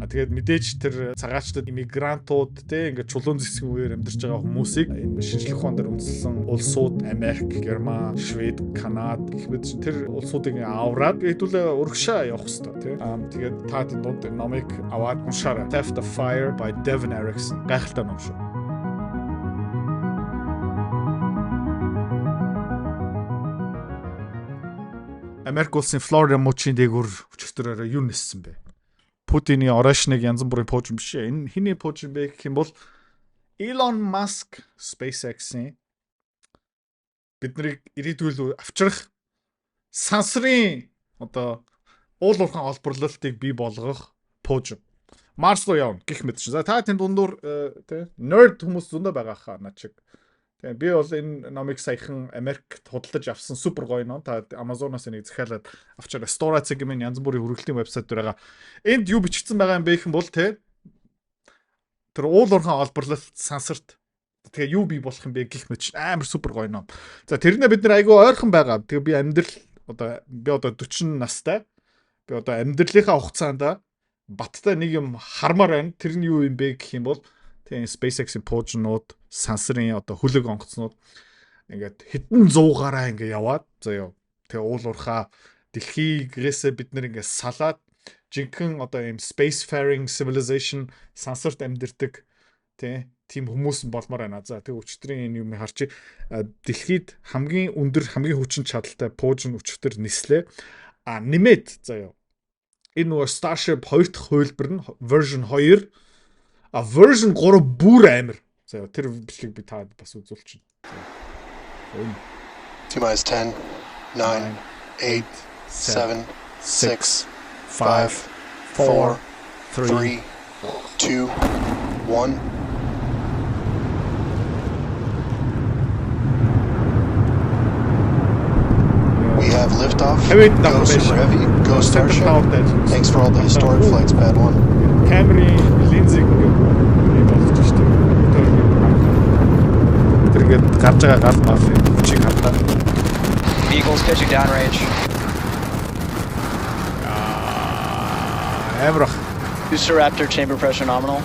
Тэгээд мэдээж тэр цагаачтад иммигрантууд те ингээд чулуун зэсгийн үеэр амьдарч байгаа хүмүүсийг энэ шинжлэх ухаан дээр үндэслэн улсууд Америк, Герман, Швед, Канада гэх мэт тэр улсуудыг авраад хэдүүлээ урагшаа явах хэрэгтэй те. Тэгээд та энэ дунд номыг аваад уншаарай. Theft of Fire by Devin Erickson. Гайхалтай ном шүү. Америк улсын Флорида мужийн дээгүүр өчигдөрөөр юу ниссэн бэ? Путиний оройшныг янз бүрийн пуужин биш ээ. Энэ хиний пуужин бэ гэх юм бол Elon Musk SpaceX-ийн биднийг ирээдүйд авчрах сансрын одоо уул уурхайн олборлолтыг бий болгох пуужин. Марс руу явна гэх мэт чинь. За та тэнд дундуур тий nerd хүмүүс зөндөө байгаа хаа наа чиг. Тэгээ би бол энэ номыг саяхан Америкт худалдаж авсан супер гоё ном. Та Amazon-оос энийг захиалаад авчаарай. Storage гэмээр янз бүрийн хүргэлтийн вебсайт дээр байгаа. Энд юу бичигдсэн байгаа юм бэ гэх юм бол тий тэр уул уурхайн олборлолт сансарт тэгээ юу бий болох юм бэ гэх мэт чинь амар супер гоё ном. За тэрнээ бид нар айгүй ойрхон байгаа. Тэгээ би одоо 40 настай. Би одоо амьдралынхаа хугацаанд баттай нэг юм хармаар байна. Тэр нь юу юм бэ гэх юм бол тэгээ SpaceX-ийн пуужнууд, сансрын одоо хүлэг онгоцнууд ингээд хэдэн 100 гараа ингээд яваад заяа. Тэгээ уул уурхаа дэлхийгээс бид нэр ингээд салаад жинхэнэ одоо ийм spacefaring civilization сансарт амьдэрдэг тийм хүмүүс болмоор байна. За тэгээ өчтөрийн энэ юм харчих. Дэлхийд хамгийн өндөр, хамгийн хүчин чадалтай пуужн өчтөр нислээ. Нэмээд заяа. Энэ нөгөө Starship 2 дахь хувилбар нь version 2 version 3 бүр амар. За тэр бичлэг би таад бас үзүүлчихье. T-minus 10, 9, 8, 7, 6, 5, 4, 3, 2, 1. We have liftoff. Go Super Heavy. Go Starship. Thanks for all the historic flights, Bad One. Camry линзийг болж штэ. Тэр ингээд гарч байгаа гал мал чиг хатаа. Vehicles pitching downrange. Амрах. Booster Raptor chamber pressure nominal.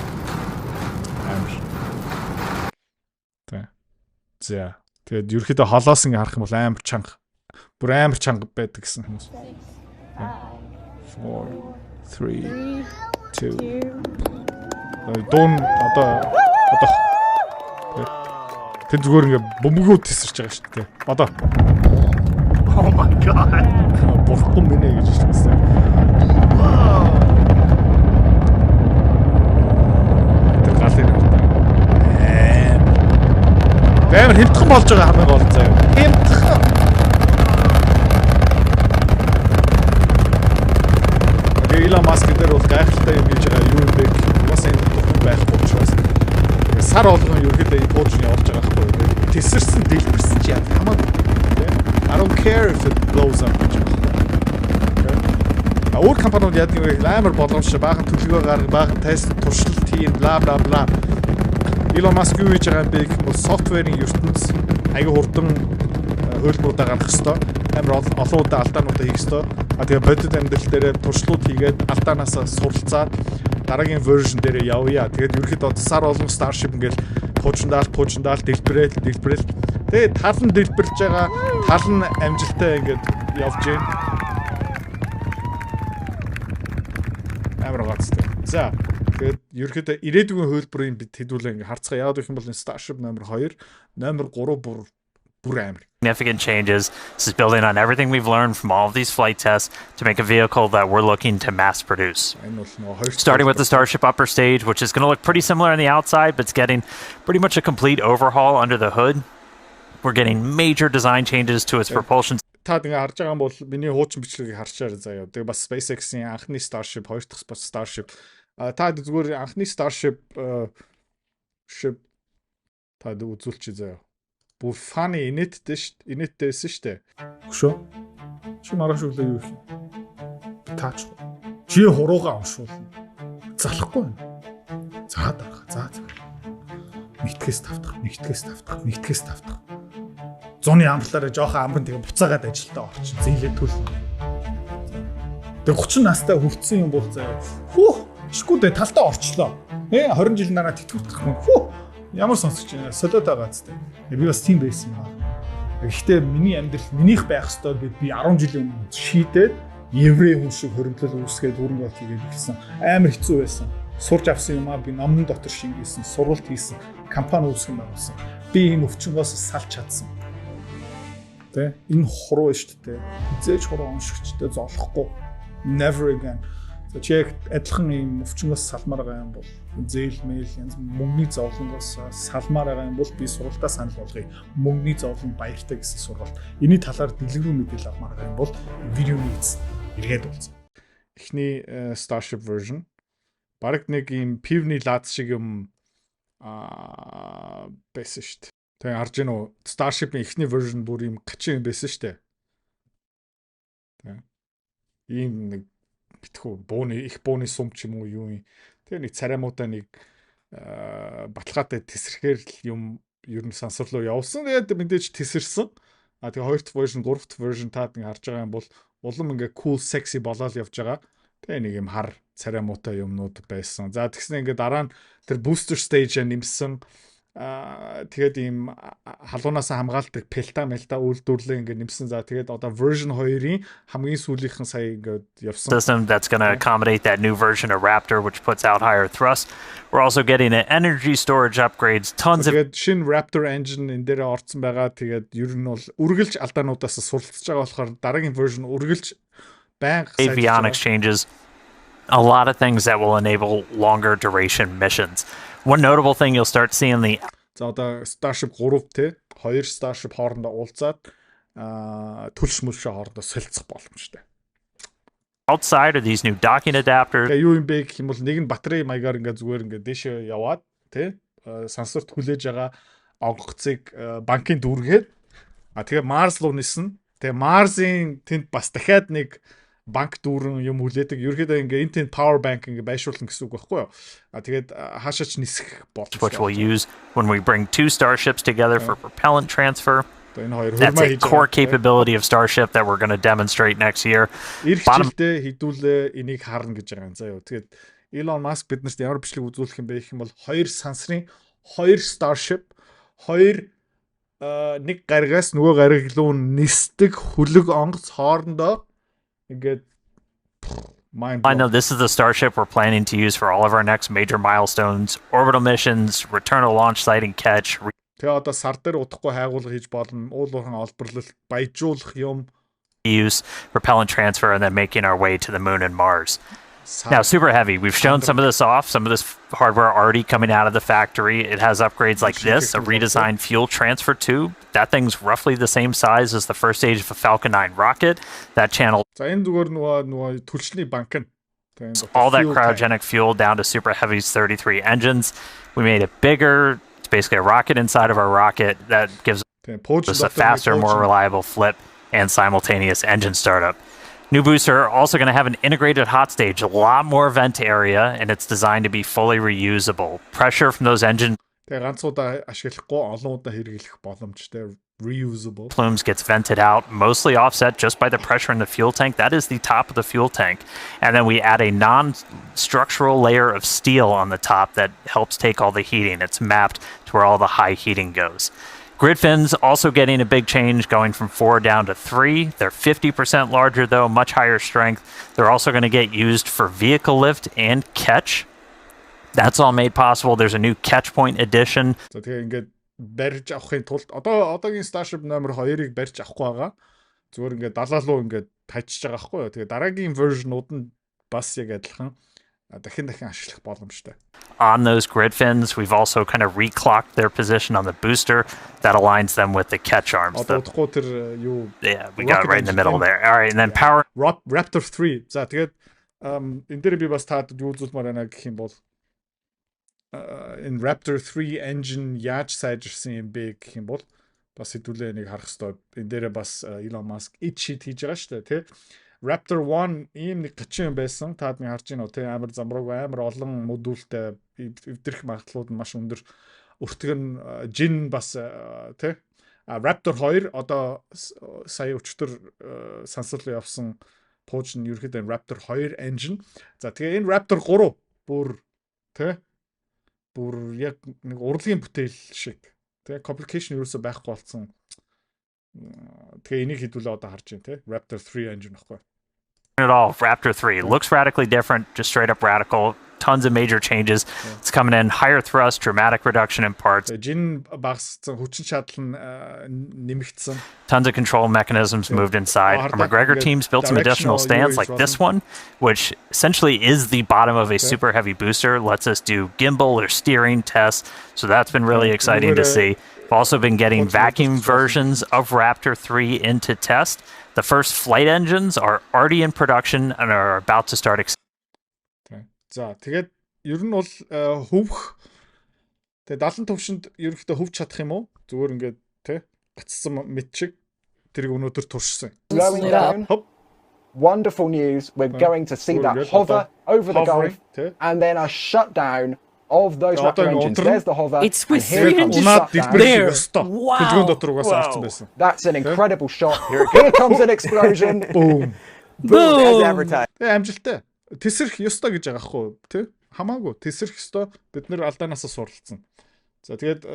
За. Тэгээд ерөөхдөө холоос ингээ харах юм бол амар чанга. Бүр амар чанга байдаг гэсэн хүмүүс. 4 3 2 Дон одоо тэр зүгээр ингээ бөмбөгөө тесэрч байгаа шүү дээ. Одоо. Oh my god. Болохгүй мэнэ гэж хэлсэн. Тэр галын амар хэмтхэн болж байгаа хамгийн гол заяа. Хэмтхэн. Elon Musk дээр бол гайхалтай юм хийж байгаа юу юм бэ? Бас энэ тухайн байхгүй учраас сар болгон ерөөдөө энэ пуужны явж байгаа байхгүй. Тесэрсэн, дэлбэрсэн чи яа хамаагүй. I don't care if it blows up. Өөр компаниуд яадаг юм бэ? Амар болгоомжтой баахан төлөвөө гаргах, баахан тест туршилт хийн, бла бла бла. Elon Musk юу хийж байгаа юм бэ гэх юм бол софтверийн ертөнц аяга хурдан хөлбөрүүдэ гаргах хэвээр амар олон удаа алдаануудаа хийх хэвээр. Тэгээ бодит амьдрал дээр туршлууд хийгээд алдаанаасаа суралцаад дараагийн version дээр явъя. Тэгээд ерөөхдөө сар олон Starship ингээл пуужиндаал дэлбэрээл. Тэгээд тал нь дэлбэрж байгаа, тал нь амжилттай ингээд явж байна. Амар гацтай. За тэгээд ерөөхдөө ирээдүйн хөлбөрийн бид хэдүүлээ ингээд харцгаа яагаад гэх юм бол Starship номер 2, номер 3 бүр амар. Significant changes. This is building on everything we've learned from all of these flight tests to make a vehicle that we're looking to mass produce. Starting with the Starship upper stage, which is going to look pretty similar on the outside, but it's getting pretty much a complete overhaul under the hood. We're getting major design changes to its propulsion. Та ингээ харж байгаа юм бол миний хуучин бичлэгийг харчаар заяа. Тэгээ бас SpaceX-ийн анхны Starship, хоёр дахь бас Starship. Та зүгээр анхны Starship та үзүүлчих заяа. Бүр фаны инээдтэй инээдтэйсэн штэ. Хөшөө. Чи маргааш өглөө юу хийх? Таач. Чи хуруугаа уншуулна. Залахгүй байна. За дарах. За. Нэгтгэс тавтах. Зуны амтлаараа жоохон амрын тэгээ буцаагаад ажилдаа орчин. Зээлээ түл. Тэгээ 30 настай хөвцсөн юм бол заяа. Хүү. Шгүүдээ талтаа орчлоо. 20 жилийн дараа тэтгэвдэх юм. Хүү. Ямар сонсогч байна? Солиод байгаа зү. Би бас тийм байсан юм аа. Гэхдээ миний амьдрал минийх байх ёстой гэд би 10 жилийн өмнө шийдээд еврей хүн шиг хөрөнгөлөл үүсгээд хөрөнгө хийгээд ирсэн. Амар хэцүү байсан. Сурж авсан юм аа би номон дотор шингээсэн, сургалт хийсэн, компани үүсгэн байгуулсан. Би энэ өвчнгоос салж чадсан. Тэ? Энэ хуруу шүү дээ. Хизээж хуруу оншигчтэй золохгүй. Never again. Чек адилхан юм өвчнгоос салмаар байгаа юм бол зээл мэйл янз мөнгөний зовлонгоос салмаар байгаа юм бол би сургалтаа санал болгоё. Мөнгөний зовлон баяртай гэсэн сургалт. Энийний талаар дэлгэрүү мэдээлэл авмаар байгаа юм бол видеоны эцэст эргээд уулзъя. Эхний Starship version бараг нэг юм пивний лад шиг юм байсан шүү дээ. Тэгээ харж гэнэ үү? Starship-ийн эхний version бүр юм гачин байсан шүү дээ. Тэгээ. Ийм нэг битгүү бууны их бууны сум ч юм уу юу юм. Тэгээ нэг царамуудаа нэг баталгаатай тесрэхээр юм ер нь сансар руу явсан. Тэгээд мэдээж тесэрсэн. Тэгээ хоёрт version, гуравт version таад ингэ харж байгаа юм бол улам ингээ cool sexy болоод явж байгаа. Тэгээ нэг юм хар царамуутай юмнууд байсан. За тэгснэ ингээ дараа нь тэр booster stage-а нэмсэн. Тэгээд ийм халуунаас хамгаалдаг пелта мелта үйлдвэрлэлээ ингээ нэмсэн. За тэгээд одоо version 2-ийн хамгийн сүүлийнхэн сая ингээ явсан. System that's going to accommodate that new version of Raptor which puts out higher thrust. We're also getting an energy storage upgrades, tons of тэгээд шинэ Raptor engine энэ дээрээ орцсон байгаа. Тэгээд ер нь бол үргэлж алдаануудаас суралцж байгаа болохоор дараагийн version үргэлж байнга avionics changes, a lot of things that will enable longer duration missions. One notable thing you'll start seeing the за одоо Starship 3 те 2 Starship хоорондоо уулзаад төлш мөлшөө хоорондоо солилцох боломжтой. outside are these new docking adapters. Тэгээ юу юм бэ гэх юм бол нэг нь батарей маягаар ингээ зүгээр ингээ дээшээ яваад те сансарт хүлээж байгаа онгоцыг банкын дүүргээд тэгээ Марс руу нисэн. Тэгээ Марсын тэнд бас дахиад нэг банк дүүрэн юм хүлээдэг. Ерөөхдөө ингээ энэ тэнд power bank ингээ байшруулна гэсэн үг байхгүй юу? Тэгээд хаашаач нисэх боломжтой. Which we'll use when we bring two starships together for propellant transfer. That's a core capability of Starship that we're going to demonstrate next year. Ирэх жилдээ хідүүлээ энийг харна гэж байгаа юм заа юу. Тэгээд Elon Musk биднэрт ямар бичлэг үзүүлэх юм бэ гэх юм бол хоёр сансрын хоёр Starship хоёр нэг гаригаас нөгөө гариг руу нисдэг хүлэг онгоц хоорондоо ингээд I know this is the Starship we're planning to use for all of our next major milestones, orbital missions, return to launch site and catch. Тэгээ одоо сар дээр удахгүй хайгуулга хийж болно. Уул уурхайн олборлолт, баяжуулах юм. Use propellant transfer and then making our way to the moon and Mars. Now, Super Heavy, we've shown some of this off, some of this hardware already coming out of the factory. It has upgrades like this, a redesigned fuel transfer tube. That thing's roughly the same size as the first stage of a Falcon 9 rocket. That channel за энэ зүгээр нөгөө түлшний банк нь all that cryogenic fuel down to Super Heavy's 33 engines. We made it bigger. It's basically a rocket inside of our rocket that gives us a faster, more reliable flip and simultaneous engine startup. New booster also going to have an integrated hot stage, a lot more vent area, and it's designed to be fully reusable. Pressure from those engine reusable plumes gets vented out, mostly offset just by the pressure in the fuel tank. That is the top of the fuel tank. And then we add a non-structural layer of steel on the top that helps take all the heating. It's mapped to where all the high heating goes. Grid fins also getting a big change, going from 4 down to 3. They're 50% larger though, much higher strength. They're also going to get used for vehicle lift and catch. That's all made possible. There's a new catch point addition. So тэгээ ингээд барьж авахын тулд одоогийн Starship номер 2-ыг барьж авахгүй байгаа. Зүгээр ингээд далаа руу ингээд тажиж байгаа байхгүй юу. Тэгээ дараагийн version-ууд нь бас яг адилхан дахин ашиглах боломжтой. On those grid fins, we've also kind of reclocked their position on the booster that aligns them with the catch arms. Yeah, we got it right in the middle there. All right, and then power Raptor 3. За тэгээд энэ дээр би бас таад юу үзүүлмээр байна гэх юм бол in Raptor 3 engine яаж сайжирсан юм бэ гэх юм бол бас хэдүүлээ нэг харах хэрэгтэй. Энэ дээр бас Elon Musk sheet хийж байгаа шүү дээ, тий. Raptor 1 ийм нэг 30 юм байсан. Таад нэг харж байна уу, тий, амар замбраг амар олон модултай эвдэрх магадлалууд нь маш өндөр. Өртөг нь Jin бас тий. Raptor 2 одоо сая өчтөр сансар руу явсан пууж нь ерөөхдөө Raptor 2 engine. За тэгээ энэ Raptor 3 бүр яг нэг урлагийн бүтээл шиг complication юусоо байхгүй болсон. Тэгээ энийг хэдүүлээ одоо харж байна Raptor 3 engine ахгүй. At all, Raptor 3 looks radically different, just straight up radical. Tons of major changes. It's coming in higher thrust, dramatic reduction in parts. Жин багассан, хүчин чадал нь нэмэгдсэн. Tons of control mechanisms moved inside. Our McGregor team's built some additional stands like this one, which essentially is the bottom of a super heavy booster. Lets us do gimbal or steering tests. So that's been really exciting to see. We've also been getting vacuum versions of Raptor 3 into test. The first flight engines are already in production and are about to start. За тэгээд ер нь бол хөвөх тэгээд 70 төвшөнд ерөнхийдөө хөвч чадах юм уу? Зүгээр ингээд гацсан мэт шиг тэрийг өнөөдөр туршсан. Wonderful news. We're going to see that hover over the Gulf and then a shutdown of those Raptor engines. There's the hover. It's with 300 there. Wow. That's an incredible shot. Here comes an explosion. Boom. Boom. As advertised. Амжилттай. Тэсрэх ёстой гэж байгаа хгүй тий хамаагүй тэсрэх ёстой бид нэр алдаанаасаа суралцсан. За тэгээд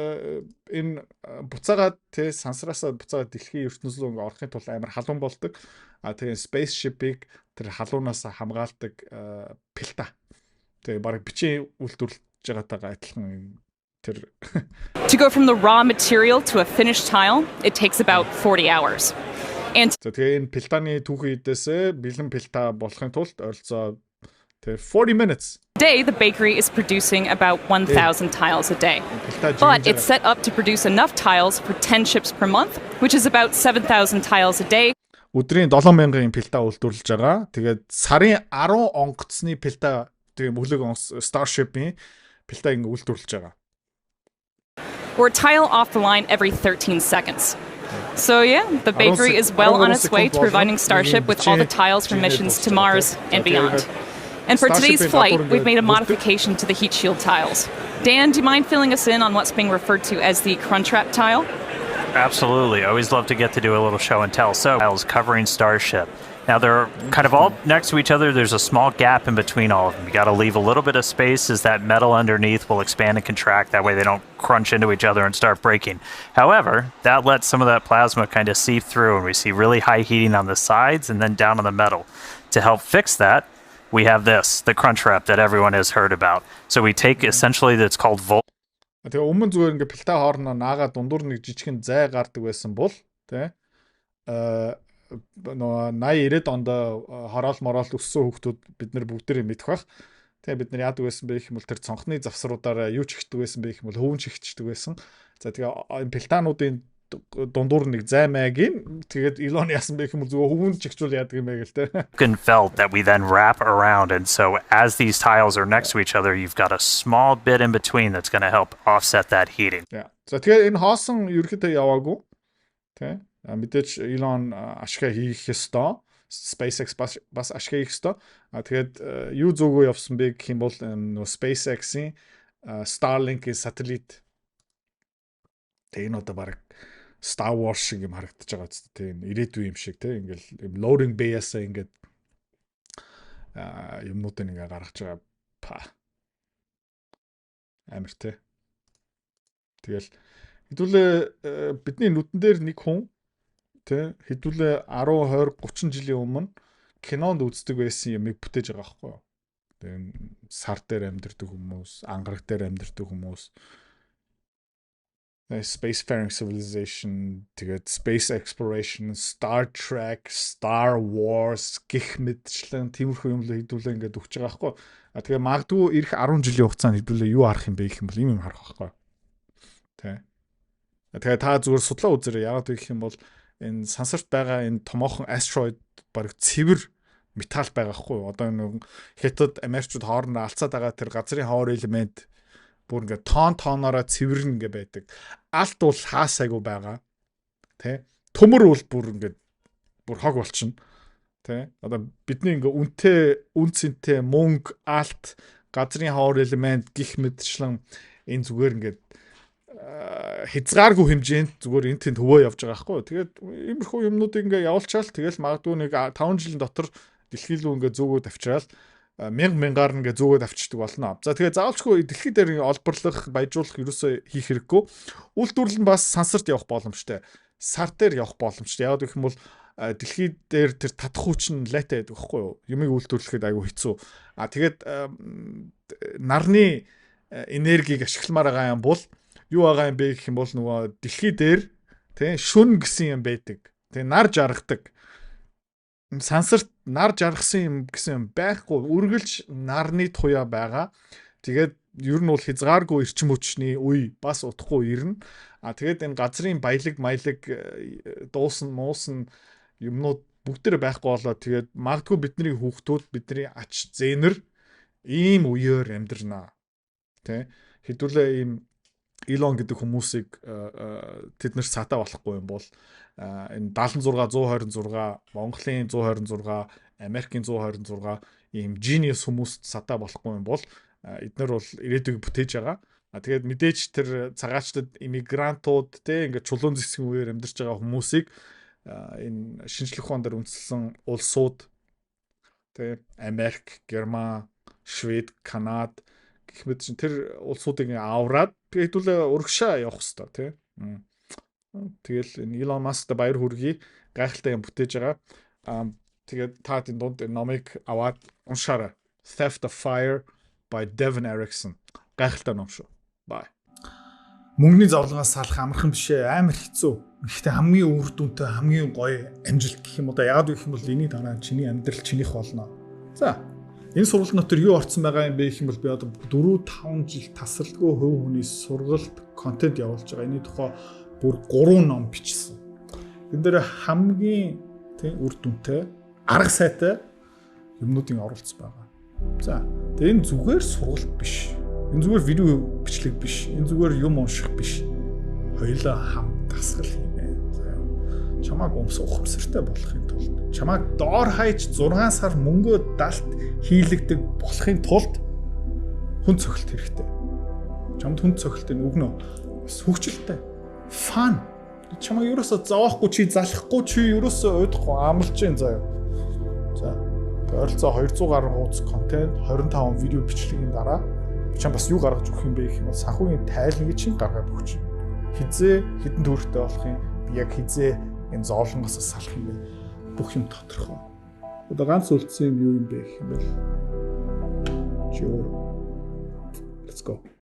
энэ буцаагаад тий сансараасаа буцаагаад дэлхийн ертөнцийн рүү орохын тулд амар халуун болдог. Тэгээд spaceship-ийг тэр халуунаас хамгаалдаг пилта. Тэгээд баг бичийн үйлдвэрлэж байгаагаа адилхан тэр To go from the raw material to a finished tile, it takes about 40 hours. And за тэгээд энэ пилтаны түүхий эдээсээ бэлэн пилта болохын тулд ойролцоо 40 minutes. Today, the bakery is producing about 1,000 tiles a day. But it's set up to produce enough tiles for 10 ships per month, which is about 7,000 tiles a day. Өдрийн 7,000 пилта үйлдвэрлэж байгаа. Тэгээд сарын 10 онгоцны пилта тэгээ мөглөг Starship-ийн пилта ингэ үйлдвэрлэж байгаа. We're tile off the line every 13 seconds. So yeah, the bakery is well on its way to providing Starship with all the tiles for missions to Mars and beyond. And for today's flight, we've made a modification to the heat shield tiles. Dan, do you mind filling us in on what's being referred to as the Crunchwrap tile? Absolutely. I always love to get to do a little show and tell. So, tiles covering Starship. Now, they're kind of all next to each other. There's a small gap in between all of them. You got to leave a little bit of space as that metal underneath will expand and contract. That way they don't crunch into each other and start breaking. However, that lets some of that plasma kind of seep through, and we see really high heating on the sides and then down on the metal. To help fix that, we have this, the Crunchwrap that everyone has heard about. So we take essentially that's called volt. Тэгээ өмнө зүгээр ингээ пилта хоорноо наагаа дундуур нэг жижигхэн зай гардаг байсан бол тий нөө 80 90-ад онд хороол мороол өссөн хүүхдүүд бид нар бүгдээрээ мэдэх бах. Тэгээ бид нар яадаг байсан бэ гэх юм бол тэр цонхны завсруудаараа юу ч ихдэг байсан бэ гэх юм бол хөвөн чихчдэг байсан. За тэгээ энэ пилтануудын дундуур нэг зай маягийн тэгээд Elon яасан бэ гэх юм бол зүгээр хөвөн чихчүүл яадаг юм бэ гэл тий. Felt that we then wrap around, and so as these tiles are next to each other, you've got a small bit in between that's going to help offset that heating. За тэгээд энэ хоосон ерөөхдөө яваагүй тий. Мэдээж Elon ашигла хийх ёстой. SpaceX бас ашигла хийх ёстой. Тэгээд юу зөвгөө явсан бэ гэх юм бол нөө SpaceX-ийн Starlink-ийн сателлит. Тэгээ энэ одоо баг Star Wars шиг юм харагдаж байгаа зү тийм ирээдүй юм шиг тийм ингээл loading bay-аас ингээд юмнуудыг ингээ гаргаж байгаа амар тий. Тэгэл хэдүүлээ бидний нүдэн дээр нэг хүн тий хэдүүлээ 10 20 30 жилийн өмнө кинонд үздэг байсан юмыг бүтээж байгаа байхгүй юу. Тэгээ сар дээр амьдардаг хүмүүс, ангараг дээр амьдардаг хүмүүс Spacefaring Civilization, тэгээд Space Exploration, Star Trek, Star Wars гэх мэтчлэн тиймэрхүү юм л хэдүүлээ ингээд өгч байгаа байхгүй. Тэгээ магадгүй ирэх 10 жилийн хугацаанд хэдүүлээ юу харах юм бэ гэх юм бол юм харах байхгүй. Тэ. Тэгээ та зүгээр судлаа үзээрэй. Яагаад гэх юм бол энэ сансарт байгаа энэ томоохон asteroid баг цэвэр металл байгаа байхгүй. Одоо нэг хятад Америкчууд хоорондоо алцаад байгаа тэр газрын хоор элемент бүр ингээ тоонороо цэвэрнэ ингээ байдаг. Алт бол хаасайгүй байгаа. Тэ? Төмөр бол бүр ингээ бүр хог болчихно. Тэ? Одоо бидний ингээ үнцэнтэй мөнгө, алт, газрын хоор элемент гих мэтчлэн энэ зүгээр ингээ хязгааргүй хэмжээнд зүгээр энэ тэнд хөвөө явж байгаа байхгүй. Тэгээд иймэрхүү юмнуудыг ингээ явуулчаал тэгэл магадгүй нэг 5 жилийн дотор дэлхий рүү ингээ зүгөө тавьчраал мянгаар ингээ зөөгөөд авчдаг болно. За тэгээ заавалчгүй дэлхий дээр олборлох, баяжуулах ерөөсөө хийх хэрэггүй. Үйлдвэрлэл нь бас сансарт явах боломжтой. Сар дээр явах боломжтой. Яг гэх юм бол дэлхий дээр тэр татах хүч нь лайтай байдаг байхгүй юу? Юмыг үйлдвэрлэхэд айгүй хэцүү. Тэгээд нарны энергийг ашигламаар байгаа юм бол юу байгаа юм бэ гэх юм бол нөгөө дэлхий дээр тий шүн гэсэн юм байдаг. Тий нар жаргадаг. Сансарт нар жаргасан юм гэсэн юм байхгүй. Үргэлж нарны туяа байгаа. Тэгээд ер нь бол хязгааргүй эрчим хүчний үе бас утахгүй ирнэ. Тэгээд энэ газрын баялаг маялаг дуусан муусан юмнууд бүгдээр байхгүй болоо тэгээд магадгүй бидний хүүхдүүд бидний ач зээнэр ийм үеэр амьдрнаа. Тэ хэдүүлээ ийм Илон гэдэг хүмүүсийг тэд нар сатаа болохгүй юм бол энэ 76 126 Монголын 126 Америкийн 126 ийм genius хүмүүст сатаа болохгүй юм бол эдгээр бол ирээдүйг бүтээж байгаа. Тэгээд мэдээж тэр цагаачтад иммигрантууд те ингээд чулуун зэсгийн үеэр амьдарч байгаа хүмүүсийг энэ шинжлэх ухаан дээр үндэслэн улсууд те Америк, Герман, Швед, Канада гэх мэт чинь тэр улсуудыг авраад хэдүүлээ урагшаа явах хэрэгтэй тий. Тэгэл энэ Elon Musk-т баяр хүргэе. Гайхалтай юм бүтээж байгаа. Тэгээд та энэ дунд номыг аваад уншаарай. Theft of Fire by Devin Erickson. Гайхалтай ном шүү. Bye. Мөнгөний зовлонгоос салах амархан биш ээ. Амар хэцүү. Гэхдээ хамгийн үр дүнтэй, хамгийн гоё амжилт гэх юм уу да. Яагаад гэх юм бол эний дараа чиний амьдрал чинийх болно. За энэ сургалт дотор юу орсон байгаа юм бэ гэх юм бол би одоо 4-5 жил тасралтгүй хувь хүний сургалт контент явуулж байгаа. Энийн тухай бүр 3 ном бичсэн. Энэ дээр хамгийн тийм үр дүнтэй, арга сайтай юмнуудын оролцсон байгаа. За тэгээ энэ зүгээр сургалт биш. Энэ зүгээр видео бичлэг биш. Энэ зүгээр юм унших биш. Хоёулаа хамт дасгал хийнэ. Чамааг ухамсартай болохын тулд, чамааг доор хаяж 6 сар мөнгөө далт хийлэгдэг болохын тулд хүн цохилт хэрэгтэй. Чамд хүн цохилтын үгнөө бас хөвгчлөлтэй. Фан. Чамаа ерөөсө зоохгүй чи залахгүй чи ерөөсө уйдахгүй амлж जैन заяа. За. Ойролцоо 200 гаруй хуудас контент, 25 видео бичлэгийн дараа чам бас юу гаргаж өгөх юм бэ гэх юм бол санхүүгийн тайлбарыг чинь гаргаад өгч. Хизээ хідэн төгрөгтэй болох юм. Яг хизээ энэ зовлонгоос салах юм бэ? Бүх юм тодорхой. Одоо ганц үлдсэн юм юу юм бэ гэх юм бол чи өөр. Let's go.